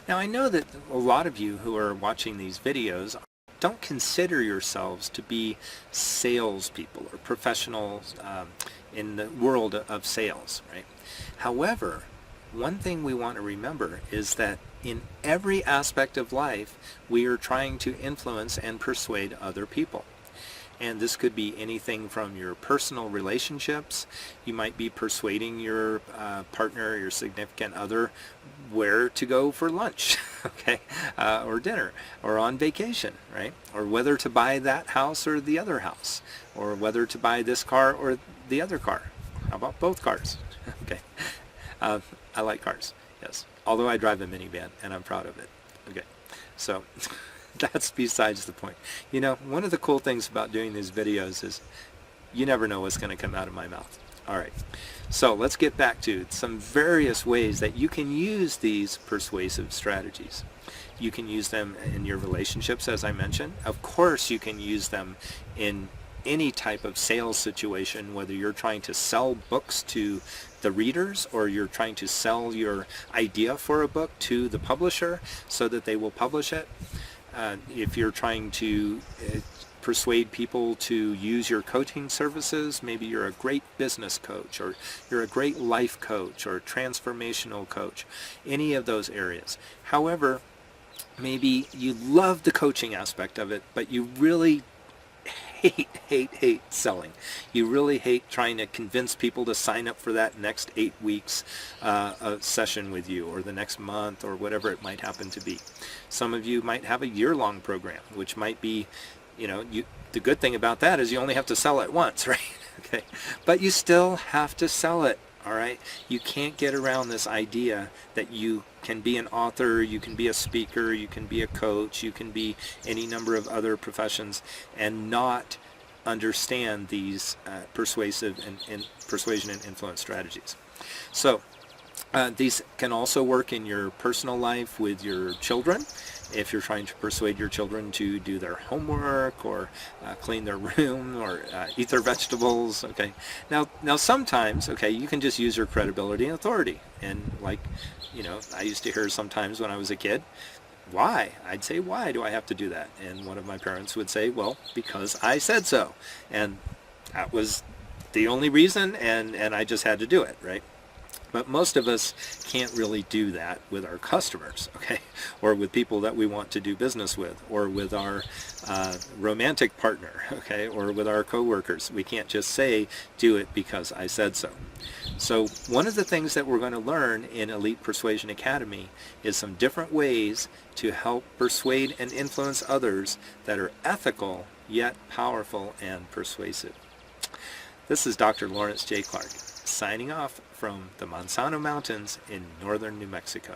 Now I know that a lot of you who are watching these videos don't consider yourselves to be salespeople or professionals in the world of sales, right? However, one thing we want to remember is that in every aspect of life, we are trying to influence and persuade other people. And this could be anything from your personal relationships. You might be persuading your partner, your significant other, where to go for lunch, okay, or dinner, or on vacation, right? Or whether to buy that house or the other house, or whether to buy this car or the other car. How about both cars? Okay, I like cars, yes. Although I drive a minivan, and I'm proud of it. Okay, so that's besides the point. You know, one of the cool things about doing these videos is you never know what's going to come out of my mouth. All right, so let's get back to some various ways that you can use these persuasive strategies. You can use them in your relationships, as I mentioned. Of course, you can use them in any type of sales situation, whether you're trying to sell books to the readers or you're trying to sell your idea for a book to the publisher so that they will publish it. If you're trying to persuade people to use your coaching services, maybe you're a great business coach or you're a great life coach or transformational coach, any of those areas. However, maybe you love the coaching aspect of it, but you really hate selling. You really hate trying to convince people to sign up for that next 8 weeks session with you, or the next month, or whatever it might happen to be. Some of you might have a year-long program, which might be, you know, the good thing about that is you only have to sell it once, right? Okay, but you still have to sell it. All right, you can't get around this idea that you can be an author, you can be a speaker, you can be a coach, you can be any number of other professions and not understand these persuasive and persuasion and influence strategies. So these can also work in your personal life with your children. If you're trying to persuade your children to do their homework or clean their room or eat their vegetables, okay. Now sometimes, okay, you can just use your credibility and authority. And like, you know, I used to hear sometimes when I was a kid, why? I'd say, why do I have to do that? And one of my parents would say, well, because I said so. And that was the only reason, and I just had to do it, right? But most of us can't really do that with our customers, okay, or with people that we want to do business with, or with our romantic partner, okay, or with our coworkers. We can't just say, do it because I said so. So one of the things that we're going to learn in Elite Persuasion Academy is some different ways to help persuade and influence others that are ethical, yet powerful and persuasive. This is Dr. Lawrence J. Clark, signing off from the Manzano Mountains in northern New Mexico.